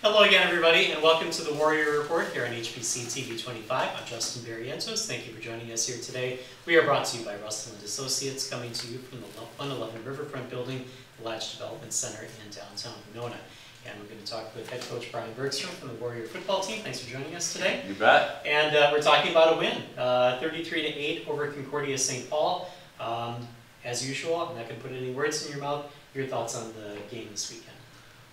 Hello again, everybody, and welcome to the Warrior Report here on HPC TV 25. I'm Justin Barrientos. Thank you for joining us here today. We are brought to you by Russell & Associates, coming to you from the 111 Riverfront Building, the Latch Development Center in downtown Winona. And we're going to talk with head coach Brian Bergstrom from the Warrior football team. Thanks for joining us today. You bet. And we're talking about a win, 33-8 over Concordia St. Paul. As usual, I'm not going to put any words in your mouth. Your thoughts on the game this weekend?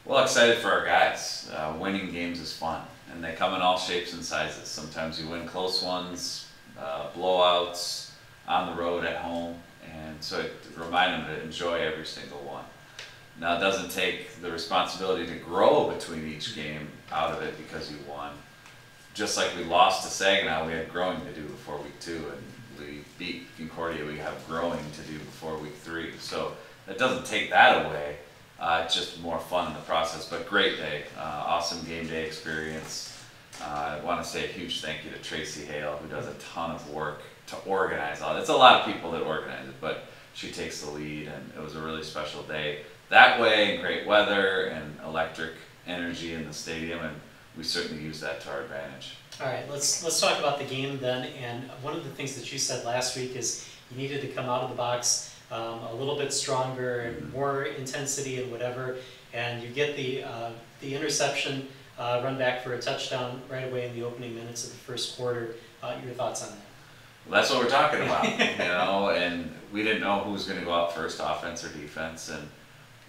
Well, excited for our guys. Winning games is fun, and they come in all shapes and sizes. Sometimes you win close ones, blowouts, on the road, at home, and so it reminded them to enjoy every single one. Now, it doesn't take the responsibility to grow between each game out of it because you won. Just like we lost to Saginaw, we had growing to do before week 2, and we beat Concordia, we have growing to do before week 3. So it doesn't take that away. It's just more fun in the process, but great day. Awesome game day experience. I want to say a huge thank you to Tracy Hale, who does a ton of work to organize all. It's a lot of people that organize it, but she takes the lead, and it was a really special day. That way, and great weather and electric energy in the stadium, and we certainly use that to our advantage. All right, let's talk about the game then. And one of the things that you said last week is you needed to come out of the box a little bit stronger and more intensity and whatever, and you get the interception, run back for a touchdown right away in the opening minutes of the first quarter. Your thoughts on that? Well, that's what we're talking about, and we didn't know who was going to go out first, offense or defense, and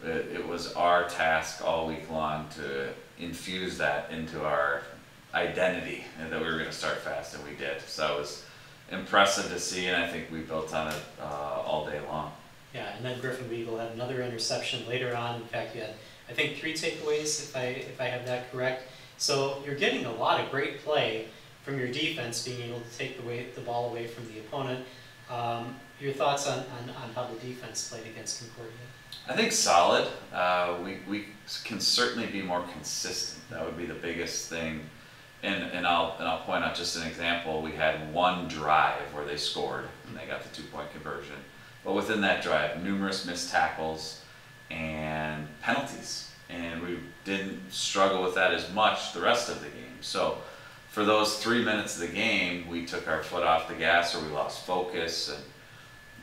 it was our task all week long to infuse that into our identity and that we were going to start fast, and we did. So it was impressive to see, and I think we built on it all day long. Yeah, and then Griffin Weagle had another interception later on. In fact, you had, I think, 3 takeaways, if I have that correct. So you're getting a lot of great play from your defense, being able to take the ball away from the opponent. Your thoughts on how the defense played against Concordia? I think solid. We can certainly be more consistent. That would be the biggest thing. And I'll point out just an example. We had one drive where they scored and they got the 2-point conversion. But within that drive, numerous missed tackles and penalties. And we didn't struggle with that as much the rest of the game. So for those 3 minutes of the game, we took our foot off the gas or we lost focus.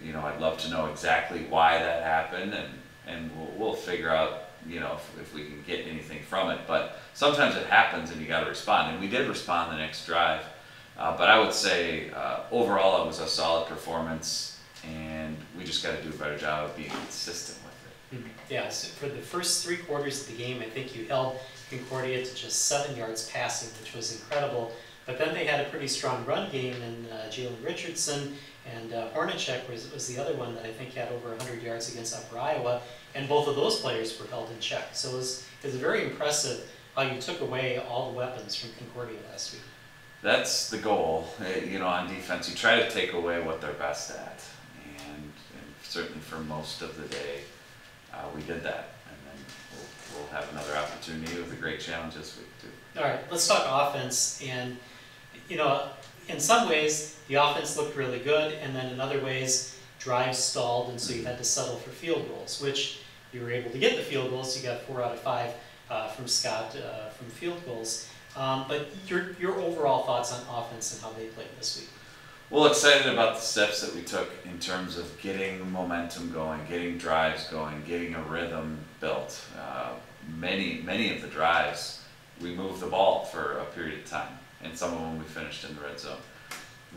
And I'd love to know exactly why that happened, and we'll figure out if we can get anything from it. But sometimes it happens and you got to respond, and we did respond the next drive. But I would say overall it was a solid performance, and we just got to do a better job of being consistent with it. Mm-hmm. Yeah, so for the first 3 quarters of the game, I think you held Concordia to just 7 yards passing, which was incredible. But then they had a pretty strong run game, and Jalen Richardson and Hornacek was the other one that I think had over 100 yards against Upper Iowa, and both of those players were held in check. So it was very impressive how you took away all the weapons from Concordia last week. That's the goal. On defense, you try to take away what they're best at, and certainly for most of the day, we did that. And then we'll have another opportunity with a great challenge this week too. All right, let's talk offense. And in some ways, the offense looked really good, and then in other ways, drives stalled, and so you had to settle for field goals, which you were able to get the field goals. You got 4 out of 5 from Scott from field goals. But your overall thoughts on offense and how they played this week? Well, excited about the steps that we took in terms of getting momentum going, getting drives going, getting a rhythm built. Many of the drives, we moved the ball for a period of time, and some of them we finished in the red zone.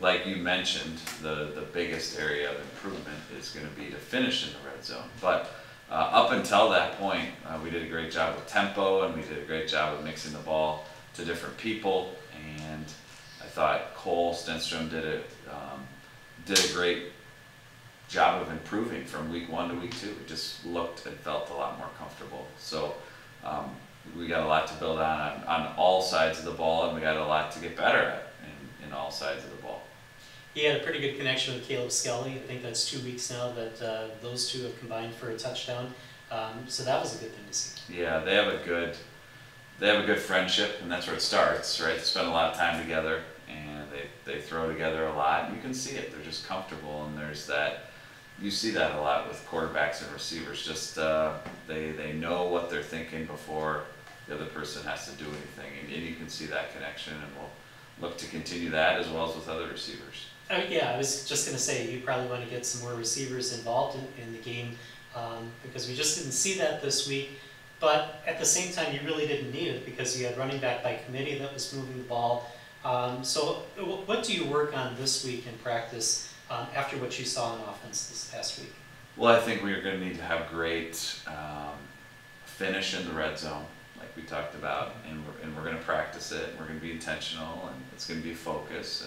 Like you mentioned, the biggest area of improvement is going to be to finish in the red zone. But up until that point, we did a great job with tempo, and we did a great job of mixing the ball to different people. And I thought Cole Stenstrom did a great job of improving from week 1 to week 2. It just looked and felt a lot more comfortable. So we got a lot to build on all sides of the ball, and we got a lot to get better at in all sides of the ball. He had a pretty good connection with Caleb Skelly. I think that's 2 weeks now that those two have combined for a touchdown. So that was a good thing to see. Yeah, they have a good friendship, and that's where it starts, right? They spend a lot of time together, and they throw together a lot. You can see it. They're just comfortable, and there's that. You see that a lot with quarterbacks and receivers. Just they know what they're thinking before the other person has to do anything. And you can see that connection, and we'll look to continue that as well as with other receivers. Yeah, I was just going to say, you probably want to get some more receivers involved in the game, because we just didn't see that this week. But at the same time, you really didn't need it because you had running back by committee that was moving the ball. So what do you work on this week in practice after what you saw in offense this past week? Well, I think we are going to need to have great finish in the red zone, like we talked about, and we're going to practice it. We're going to be intentional, and it's going to be focus.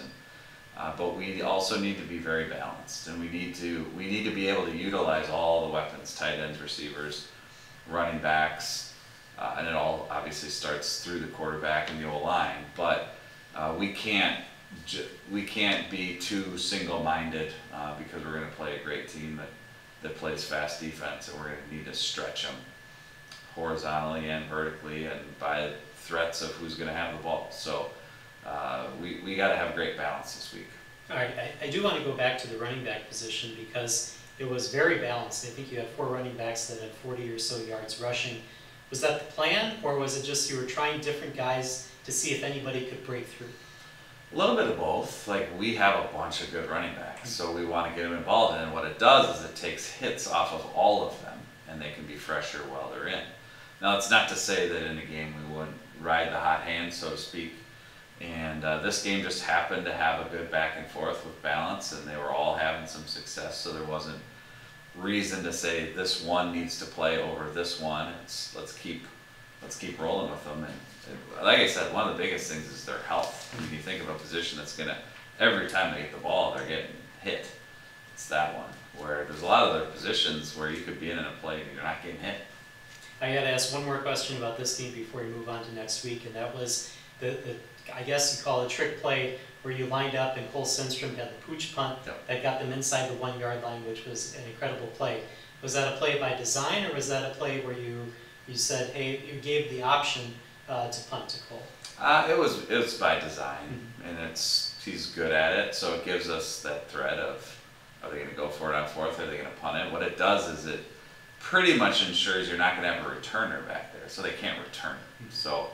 But we also need to be very balanced, and we need to be able to utilize all the weapons: tight ends, receivers, running backs, and it all obviously starts through the quarterback and the O-line. But we can't be too single-minded because we're going to play a great team that plays fast defense, and we're going to need to stretch them horizontally and vertically, and by threats of who's going to have the ball. So we got to have great balance this week. All right, I do want to go back to the running back position because it was very balanced. I think you had 4 running backs that had 40 or so yards rushing. Was that the plan, or was it just you were trying different guys to see if anybody could break through? A little bit of both. Like, we have a bunch of good running backs, so we want to get them involved. And what it does is it takes hits off of all of them, and they can be fresher while they're in. Now, it's not to say that in a game we wouldn't ride the hot hand, so to speak. And this game just happened to have a good back and forth with balance, and they were all having some success, so there wasn't reason to say this one needs to play over this one. Let's keep rolling with them. And like I said, one of the biggest things is their health. I mean, you think of a position that's gonna, every time they get the ball, they're getting hit. It's that one. Where there's a lot of other positions where you could be in a play and you're not getting hit. I got to ask one more question about this game before we move on to next week, and that was the I guess you call it a trick play where you lined up and Cole Sundstrom had the pooch punt that got them inside the 1 yard line, which was an incredible play. Was that a play by design, or was that a play where you said, hey, you gave the option to punt to Cole? It was by design, and he's good at it, so it gives us that threat of, are they going to go for it on fourth, or are they going to punt it? What it does is it pretty much ensures you're not going to have a returner back there, so they can't return it. So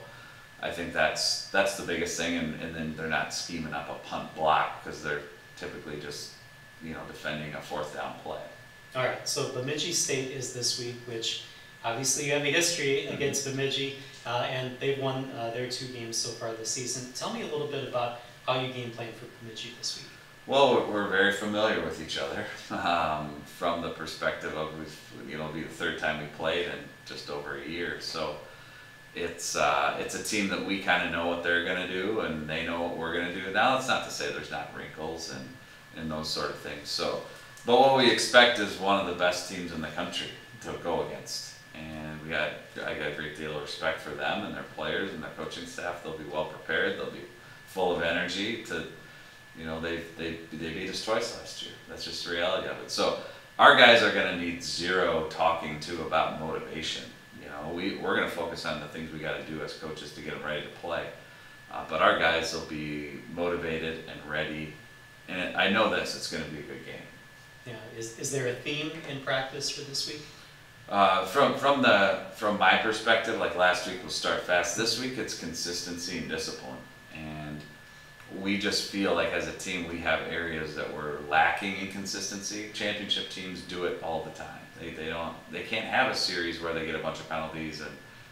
I think that's the biggest thing, and then they're not scheming up a punt block because they're typically just defending a 4th down play. All right, so Bemidji State is this week, which obviously you have a history against Bemidji, and they've won their 2 games so far this season. Tell me a little bit about how you game plan for Bemidji this week. Well, we're very familiar with each other from the perspective of it'll be the 3rd time we played in just over a year. So it's a team that we kind of know what they're going to do, and they know what we're going to do. Now, that's not to say there's not wrinkles and those sort of things. So, but what we expect is one of the best teams in the country to go against, and I got a great deal of respect for them and their players and their coaching staff. They'll be well prepared. They'll be full of energy to. They beat us twice last year. That's just the reality of it. So our guys are going to need zero talking to about motivation. We're going to focus on the things we got to do as coaches to get them ready to play. But our guys will be motivated and ready. And I know it's going to be a good game. Yeah. Is there a theme in practice for this week? From my perspective, like last week was start fast. This week it's consistency and discipline. And we just feel like as a team we have areas that we're lacking in consistency. Championship teams do it all the time. They can't have a series where they get a bunch of penalties and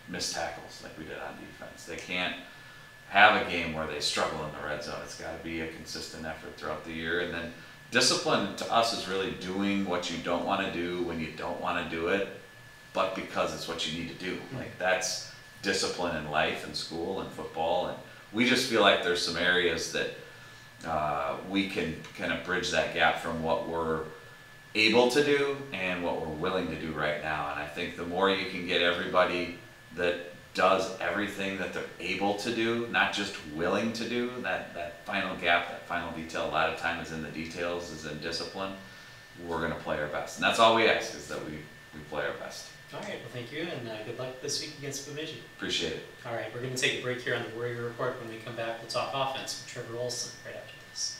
missed tackles like we did on defense. They can't have a game where they struggle in the red zone. It's got to be a consistent effort throughout the year. And then discipline to us is really doing what you don't want to do when you don't want to do it, but because it's what you need to do. Like, that's discipline in life and school and football. And we just feel like there's some areas that we can kind of bridge that gap from what we're able to do and what we're willing to do right now. And I think the more you can get everybody that does everything that they're able to do, not just willing to do, that final gap, that final detail, a lot of time is in the details, is in discipline, we're going to play our best. And that's all we ask, is that we play our best. All right, well, thank you, and good luck this week against Bemidji. Appreciate it. All right, we're going to take a break here on the Warrior Report. When we come back, we'll talk offense with Trevor Olson right after this.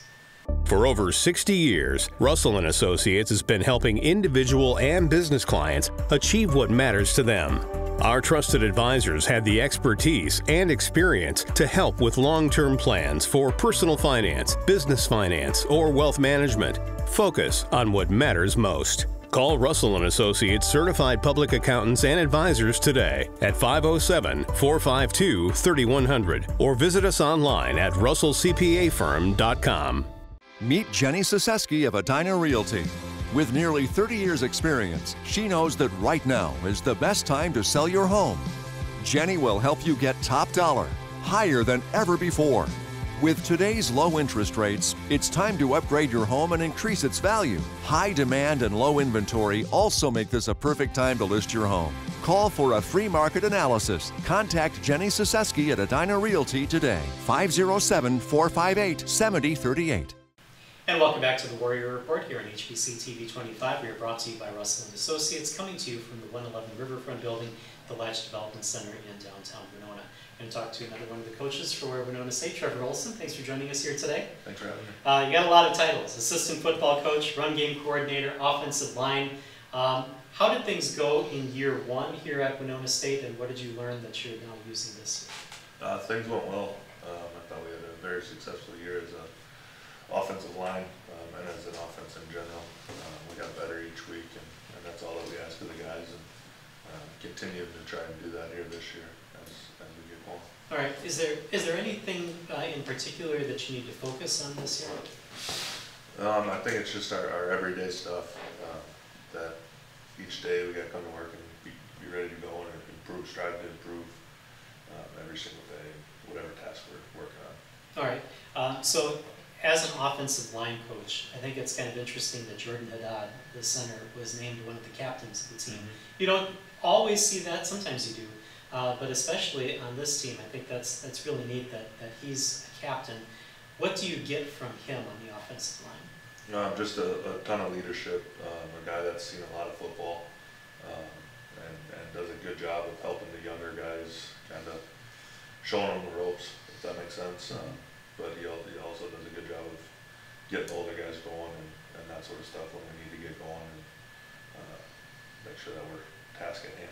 For over 60 years, Russell & Associates has been helping individual and business clients achieve what matters to them. Our trusted advisors have the expertise and experience to help with long-term plans for personal finance, business finance, or wealth management. Focus on what matters most. Call Russell & Associates Certified Public Accountants and Advisors today at 507-452-3100 or visit us online at russellcpafirm.com. Meet Jenny Siseski of Edina Realty. With nearly 30 years' experience, she knows that right now is the best time to sell your home. Jenny will help you get top dollar, higher than ever before. With today's low interest rates, it's time to upgrade your home and increase its value. High demand and low inventory also make this a perfect time to list your home. Call for a free market analysis. Contact Jenny Siseski at Edina Realty today, 507-458-7038. And welcome back to the Warrior Report here on HBC TV 25. We are brought to you by Russell & Associates, coming to you from the 111 Riverfront Building, the Latch Development Center in downtown Winona. I'm going to talk to another one of the coaches for Winona State, Trevor Olson. Thanks for joining us here today. Thanks for having me. You got a lot of titles: assistant football coach, run game coordinator, offensive line. How did things go in year one here at Winona State, and what did you learn that you're now using this year? Things went well. I thought we had a very successful year as an offensive line and as an offense in general. We got better each week, and that's all that we ask of the guys, and continue to try and do that here this year as we get going. All right. Is there anything in particular that you need to focus on this year? I think it's just our everyday stuff that each day we got to come to work and be ready to go and improve, strive to improve every single day, whatever task we're working on. All right. So as an offensive line coach, I think it's kind of interesting that Jordan Haddad, the center, was named one of the captains of the team. Mm-hmm. You don't always see that. Sometimes you do. But especially on this team, I think that's really neat that he's a captain. What do you get from him on the offensive line? Just a ton of leadership, a guy that's seen a lot of football and does a good job of helping the younger guys, kind of showing them the ropes, if that makes sense. But he also does a good job of getting the older guys going and that sort of stuff when we need to get going and make sure that we're task at hand.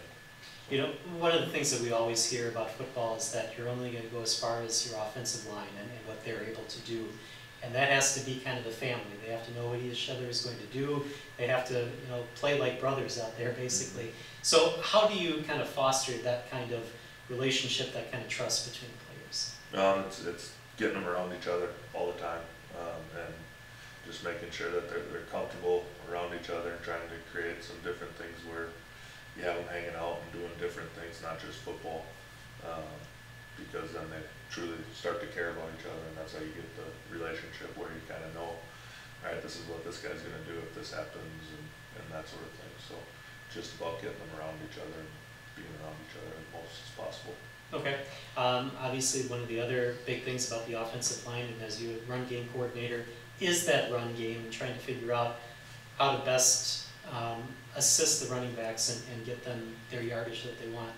You know, one of the things that we always hear about football is that you're only going to go as far as your offensive line and what they're able to do. And that has to be kind of the family. They have to know what each other is going to do. They have to, play like brothers out there, basically. Mm-hmm. So how do you kind of foster that kind of relationship, that kind of trust between the players? It's getting them around each other all the time and just making sure that they're comfortable around each other and trying to create some different things where you have them hanging out and doing different things, not just football, because then they truly start to care about each other, and that's how you get the relationship where you kind of know, all right, this is what this guy's going to do if this happens, and that sort of thing. So just about getting them around each other and being around each other as most as possible. Okay. Obviously, one of the other big things about the offensive line, and as you run game coordinator, is that run game and trying to figure out how to best assist the running backs and get them their yardage that they want.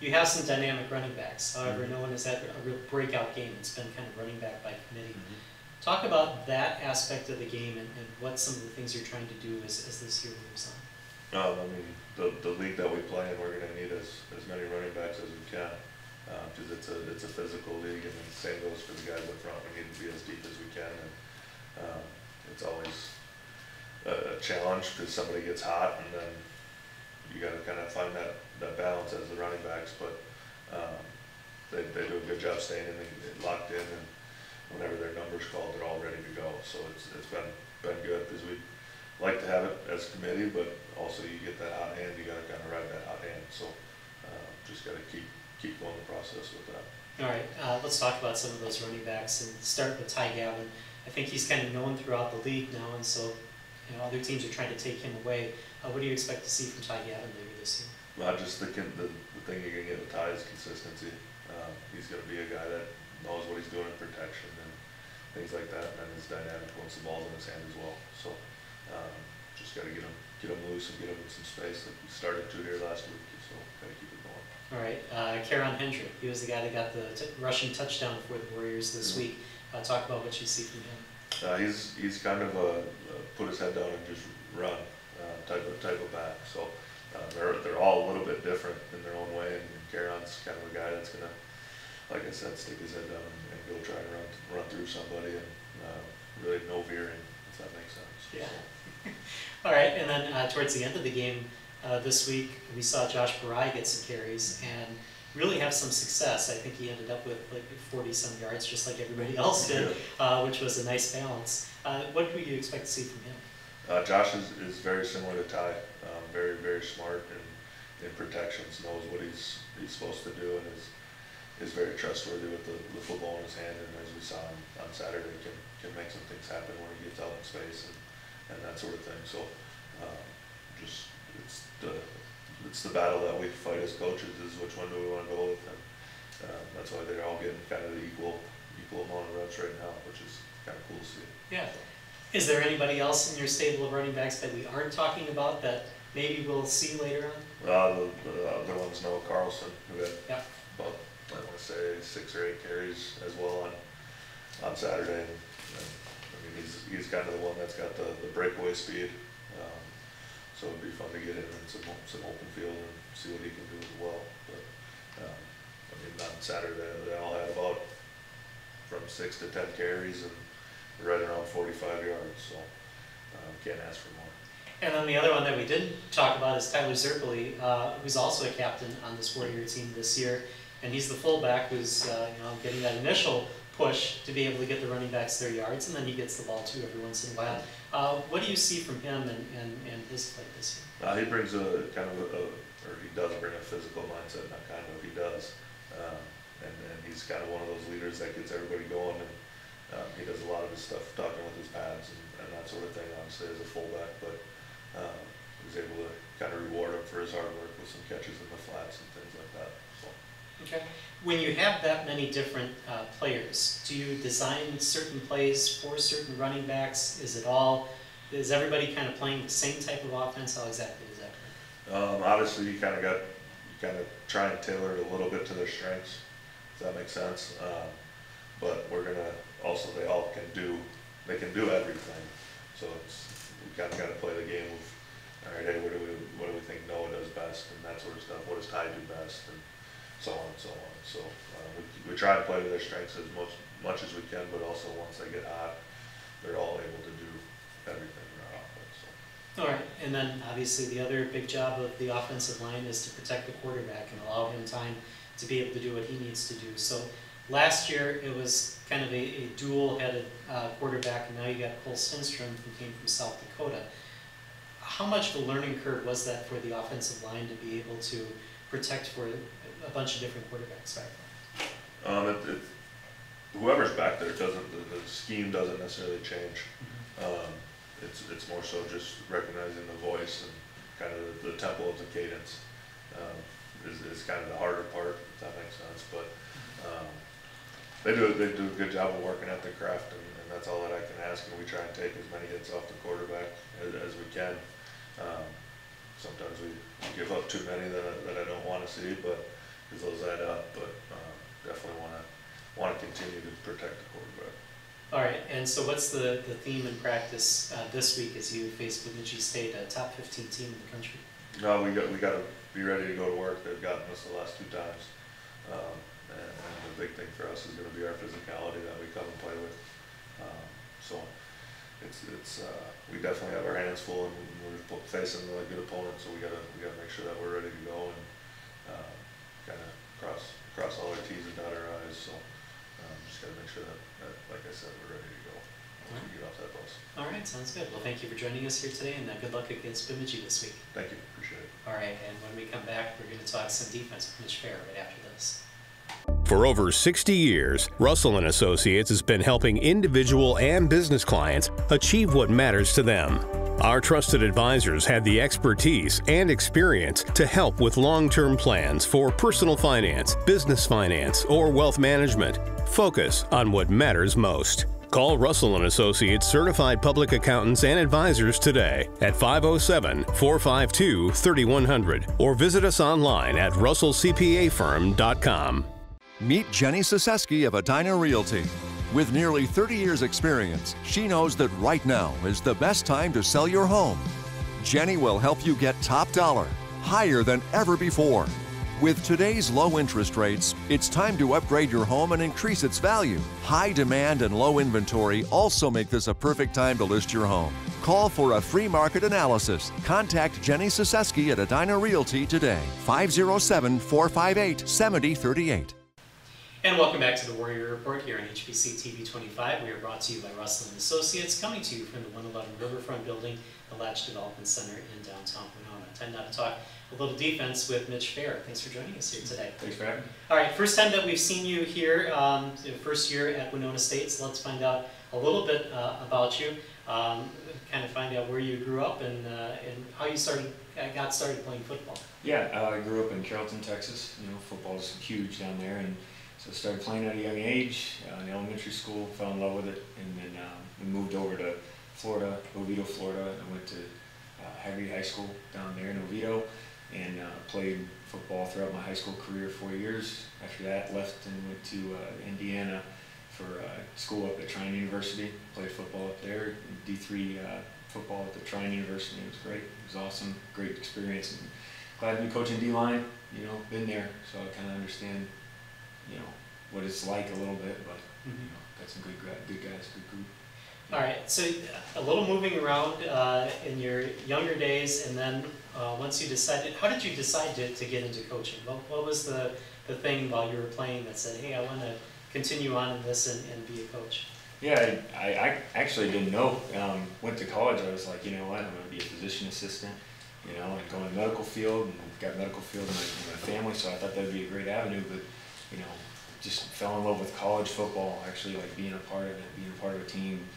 You have some dynamic running backs. However, no one has had a real breakout game. It's been kind of running back by committee. Mm-hmm. Talk about that aspect of the game and what some of the things you're trying to do as this year moves on. The league that we play in, we're going to need as many running backs as we can because it's a physical league, and the same goes for the guys up front. We need to be as deep as we can, and it's always a challenge because somebody gets hot, and then you got to kind of find that balance as the running backs. But they do a good job staying locked in, and whenever their number's called, they're all ready to go. So it's been good because we like to have it as a committee, but also you get that hot hand, you got to kind of ride that hot hand. So just got to keep going the process with that. All right, let's talk about some of those running backs and start with Ty Gavin. I think he's kind of known throughout the league now, and so other teams are trying to take him away. What do you expect to see from Ty Gavin maybe this year? Well, just the thing you're going to get with Ty is consistency. He's going to be a guy that knows what he's doing in protection and things like that, and then he's dynamic once the ball's in his hand as well. So just got to get him loose and get him in some space like we started to here last week. So got to keep it going. All right, Karon Hendrick, he was the guy that got the rushing touchdown for the Warriors this week. Talk about what you see from him. He's kind of put his head down and just run type of back. So They're all a little bit different in their own way, and Caron's kind of a guy that's gonna, like I said, stick his head down and go try and run through somebody, and really no veering, if that makes sense. Yeah. All right, and then towards the end of the game this week, we saw Josh Barai get some carries and really have some success. I think he ended up with like 40-some yards, just like everybody else did, which was a nice balance. What do you expect to see from him? Josh is very similar to Ty, very, very smart in protections, knows what he's supposed to do, and is very trustworthy with the football in his hand, and as we saw on Saturday, can make some things happen when he gets out in space and that sort of thing. So just it's the battle that we fight as coaches, is which one do we want to go with, and that's why they're all getting kind of the equal amount of reps right now, which is kind of cool to see. Yeah. Is there anybody else in your stable of running backs that we aren't talking about that maybe we'll see later on? The other one's Noah Carlson, who had about, I want to say, 6 or 8 carries as well on Saturday. And, I mean, he's kind of the one that's got the breakaway speed. So it'd be fun to get him in some open field and see what he can do as well. But I mean, on Saturday they all had about from 6 to 10 carries and right around 45 yards. So can't ask for more. And then the other one that we didn't talk about is Tyler Zerpeli, who's also a captain on this Warrior team this year, and he's the fullback who's getting that initial push to be able to get the running backs their yards, and then he gets the ball too every once in a while. What do you see from him and his play this year? He brings a kind of or he does bring a physical mindset, not kind of, he does. And he's kind of one of those leaders that gets everybody going, and he does a lot of his stuff talking with his pads and that sort of thing, obviously, as a fullback, but he's able to kind of reward him for his hard work with some catches in the flats and things like that. So. Okay. When you have that many different players, do you design certain plays for certain running backs? Is everybody kind of playing the same type of offense? How exactly is that? Obviously, you kind of try and tailor it a little bit to their strengths, if that makes sense. But we're gonna also, they can do everything. So we kind of got to play the game of, all right, hey, what do we think Noah does best, and that sort of stuff. What does Ty do best, and so on and so on. So we try to play to their strengths as much as we can, but also once they get hot, they're all able to do everything in our offense. So. All right, and then obviously the other big job of the offensive line is to protect the quarterback and allow him time to be able to do what he needs to do. So last year it was kind of a dual-headed quarterback, and now you got Cole Stenstrom, who came from South Dakota. How much of a learning curve was that for the offensive line to be able to protect for a bunch of different quarterbacks back there? Whoever's back there the scheme doesn't necessarily change. It's more so just recognizing the voice and kind of the tempo of the cadence is kind of the harder part, if that makes sense. But they do a good job of working at their craft, and that's all that I can ask. And we try and take as many hits off the quarterback as we can. Sometimes we give up too many that I don't want to see, but because those add up. But definitely want to continue to protect the quarterback. All right, and so what's the theme in practice this week as you face Bemidji State, a top 15 team in the country? No, we got to be ready to go to work. They've gotten us the last 2 times, and the big thing for us is going to be our physicality that we come and play with. So we definitely have our hands full, and we're facing a good opponent. So we got to make sure that we're ready to go and kind of cross all our T's and dot our I's. So just got to make sure that, like I said, we're ready to go once we get off that bus. All right, sounds good. Well, thank you for joining us here today, and good luck against Bemidji this week. Thank you, appreciate it. All right, and when we come back, we're going to talk some defense with Mitch Fair right after this. For over 60 years, Russell & Associates has been helping individual and business clients achieve what matters to them. Our trusted advisors have the expertise and experience to help with long-term plans for personal finance, business finance, or wealth management. Focus on what matters most. Call Russell & Associates Certified Public Accountants and Advisors today at 507-452-3100 or visit us online at russellcpafirm.com. Meet Jenny Saseski of Edina Realty. With nearly 30 years' experience, she knows that right now is the best time to sell your home. Jenny will help you get top dollar, higher than ever before. With today's low interest rates, it's time to upgrade your home and increase its value. High demand and low inventory also make this a perfect time to list your home. Call for a free market analysis. Contact Jenny Siseski at Edina Realty today, 507-458-7038. And welcome back to the Warrior Report here on HBC TV 25. We are brought to you by Russell & Associates, coming to you from the 111 Riverfront Building, the Latch Development Center in downtown Winona. Time now to talk a little defense with Mitch Fair. Thanks for joining us here today. Thanks for having me. All right, first time that we've seen you here, first year at Winona State, so let's find out a little bit about you, kind of find out where you grew up and how you got started playing football. Yeah, I grew up in Carrollton, Texas. You know, football is huge down there, and so started playing at a young age in elementary school, fell in love with it, and then we moved over to Florida, Oviedo, Florida. I went to Hagerty High School down there in Oviedo, and played football throughout my high school career, 4 years. After that, left and went to Indiana for school up at Trine University. Played football up there, D3 football at the Trine University. It was great. It was awesome, great experience, and glad to be coaching D-line. You know, been there, so I kind of understand, you know, what it's like a little bit, but you know, got some good guys, good group. All right, so a little moving around in your younger days, and then once you decided, how did you decide to get into coaching? What was the thing while you were playing that said, hey, I want to continue on in this and be a coach? Yeah, I actually didn't know. Went to college, I was like, you know what, I'm going to be a physician assistant, you know, and go in the medical field, and got medical field in my family, so I thought that would be a great avenue, but, you know, just fell in love with college football, actually, like being a part of it, being a part of a team.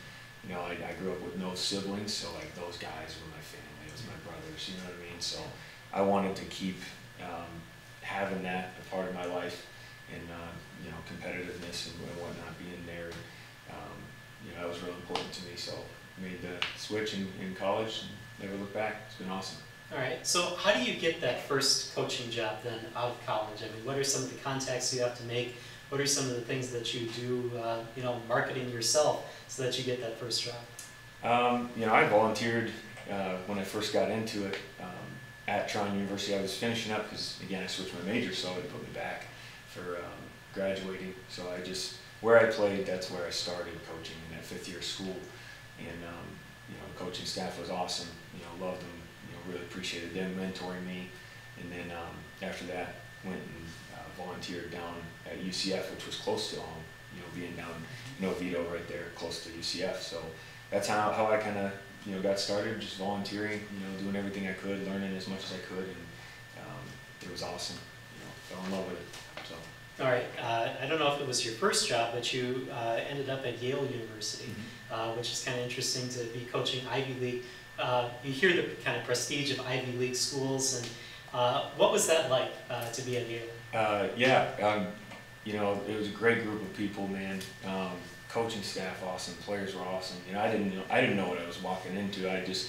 You know, I grew up with no siblings, so like those guys were my family, it was my brothers, you know what I mean? So I wanted to keep having that a part of my life, and you know, competitiveness and whatnot being there. You know, that was really important to me, so made the switch in college and never looked back. It's been awesome. All right, so how do you get that first coaching job then out of college? I mean, what are some of the contacts you have to make? What are some of the things that you do, you know, marketing yourself so that you get that first job? You know, I volunteered when I first got into it at Trine University. I was finishing up because, again, I switched my major, so it put me back for graduating. So I just, where I played, that's where I started coaching in that 5th year of school. And, you know, the coaching staff was awesome. You know, loved them. You know, really appreciated them mentoring me. And then after that, went and volunteered down at UCF, which was close to home, you know, being down in Oviedo right there, close to UCF. So that's how I kind of, you know, got started, just volunteering, you know, doing everything I could, learning as much as I could, and it was awesome. You know, fell in love with it. So. All right, I don't know if it was your first job, but you ended up at Yale University, which is kind of interesting to be coaching Ivy League. You hear the kind of prestige of Ivy League schools, and what was that like to be at Yale? You know, it was a great group of people, man. Coaching staff, awesome. Players were awesome. You know, I didn't know what I was walking into. I just,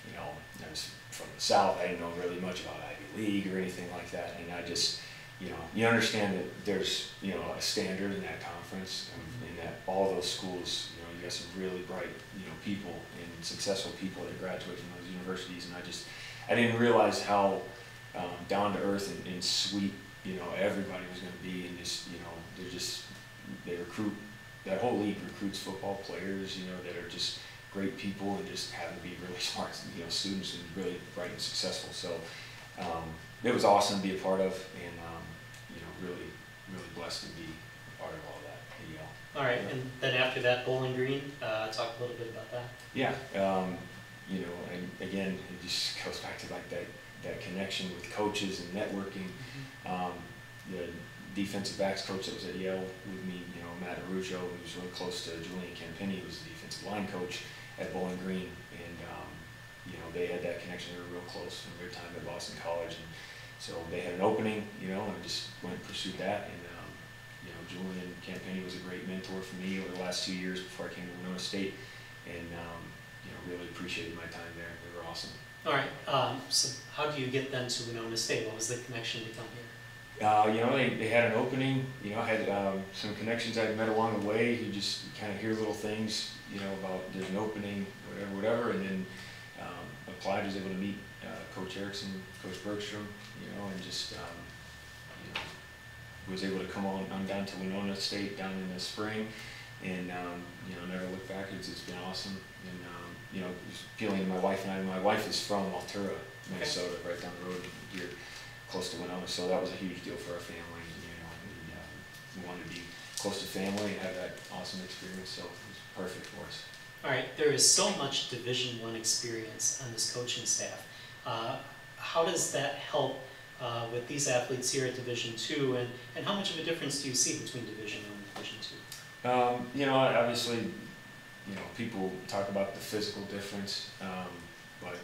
you know, I was from the South. I didn't know really much about Ivy League or anything like that. And I just, you know, you understand that there's, you know, a standard in that conference, and that all those schools, you know, you got some really bright, you know, people and successful people that graduate from those universities. And I didn't realize how down to earth and sweet, you know, everybody was going to be, and just, you know, they recruit, that whole league recruits football players, you know, that are just great people and just happen to be really smart, you know, students and really bright and successful. So it was awesome to be a part of, and you know, really blessed to be a part of all that at Yale. All right, and then after that, Bowling Green, talk a little bit about that. Yeah, you know, and again, it just goes back to like that connection with coaches and networking. The defensive backs coach that was at Yale with me, you know, Matt Arujo, who was really close to Julian Campini, who was the defensive line coach at Bowling Green, and you know, they had that connection. They were real close from their time at Boston College, and so they had an opening, you know, and I just went and pursued that. And you know, Julian Campini was a great mentor for me over the last 2 years before I came to Winona State, and you know, really appreciated my time there. They were awesome. All right, so how do you get them to Winona State? What was the connection to come here? You know, they had an opening. You know, I had some connections I'd met along the way. You just kind of hear little things, you know, about there's an opening, whatever, and then applied, was able to meet Coach Erickson, Coach Bergstrom, and just was able to come on down to Winona State down in the spring, and never looked back. It's been awesome, and feeling my wife and I. My wife is from Altura, Minnesota, right down the road here, close to Winona, so that was a huge deal for our family. We wanted to be close to family and have that awesome experience, so it was perfect for us. All right, there is so much Division I experience on this coaching staff. How does that help with these athletes here at Division II, and how much of a difference do you see between Division I and Division II? Obviously, people talk about the physical difference, but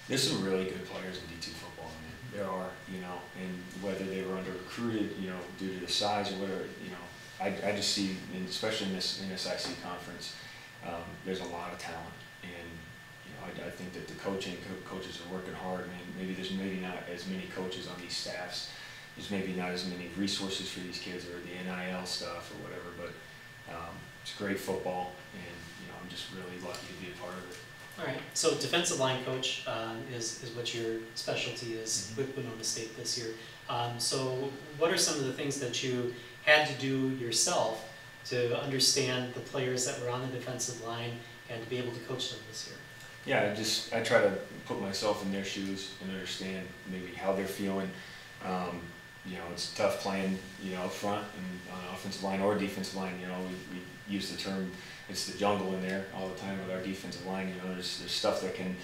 there's some really good players in D2 football. There are, and whether they were under recruited, due to the size or whatever, I just see, and especially in this IC conference, there's a lot of talent, and I think that the coaches are working hard. Maybe there's not as many coaches on these staffs. There's maybe not as many resources for these kids or the NIL stuff or whatever, but it's great football, and I'm just really lucky to be a part of it. All right, so defensive line coach is what your specialty is with Winona State this year. So what are some of the things that you had to do yourself to understand the players that were on the defensive line and to be able to coach them this year? Yeah, I try to put myself in their shoes and understand maybe how they're feeling. It's tough playing, up front and on offensive line or defensive line. We use the term, it's the jungle in there all the time with our defensive line. There's stuff that can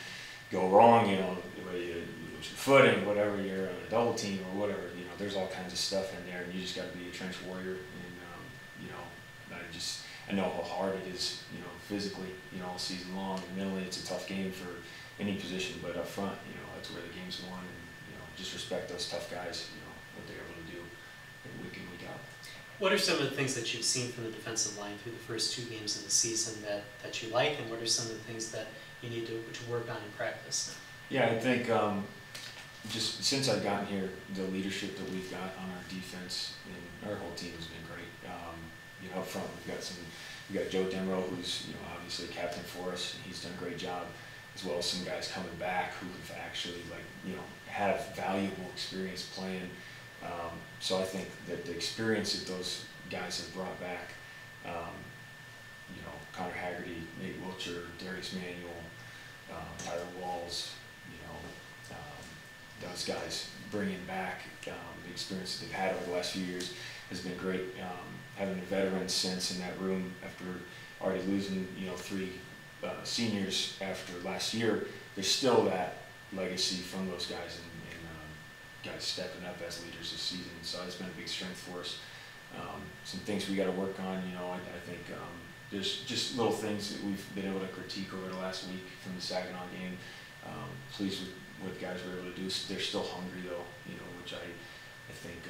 go wrong, whether you lose your footing, whatever, you're on a double team or whatever, there's all kinds of stuff in there, and you just got to be a trench warrior. And, I know how hard it is, physically, all season long, and mentally it's a tough game for any position, but up front, that's where the game's won, and, just respect those tough guys, what they're able to do week in, week out. What are some of the things that you've seen from the defensive line through the first 2 games of the season that you like, and what are some of the things that you need to work on in practice? Yeah, I think just since I've gotten here, the leadership that we've got on our defense and our whole team has been great. Up front, we've got Joe Demro, who's obviously captain for us, and he's done a great job, as well as some guys coming back who have actually have valuable experience playing. So I think that the experience that those guys have brought back, Connor Haggerty, Nate Wilcher, Darius Manuel, Tyler Walls, those guys bringing back the experience that they've had over the last few years has been great. Having a veteran sense in that room after already losing 3 seniors after last year, there's still that legacy from those guys and guys stepping up as leaders this season. So it's been a big strength for us. Some things we got to work on. I think there's just little things that we've been able to critique over the last week from the Saginaw game. Pleased with what guys were able to do. They're still hungry though, which I think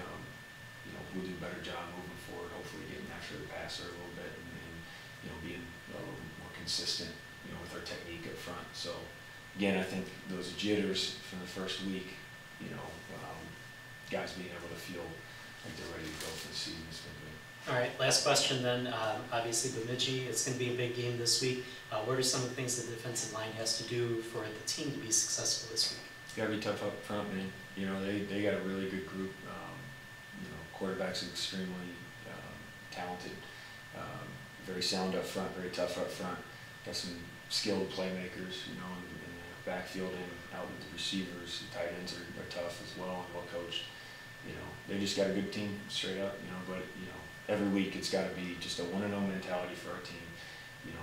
we'll do a better job moving forward. Hopefully getting after the passer a little bit and being a little more consistent, with our technique up front. So again, I think those jitters from the first week, guys being able to feel like they're ready to go for the season has been good. All right, last question then. Obviously Bemidji, it's going to be a big game this week. What are some of the things the defensive line has to do for the team to be successful this week? Got to be tough up front, man. They got a really good group. Quarterback's extremely talented, very sound up front, very tough up front. Got some skilled playmakers, in the backfield and out with the receivers. The tight ends are tough as well and well coached. They just got a good team straight up. But every week it's got to be just a 1-0 mentality for our team.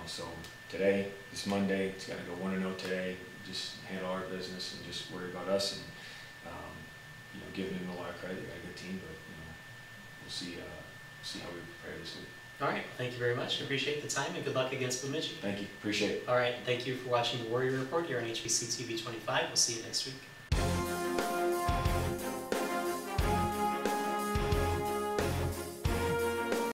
So today, this Monday, it's got to go 1-0 today. Just handle our business and just worry about us and giving them a lot of credit. They got a good team, but we'll see how we prepare this week. All right, thank you very much. I appreciate the time and good luck against Bemidji. Thank you, appreciate it. All right, thank you for watching the Warrior Report here on HBC TV 25. We'll see you next week.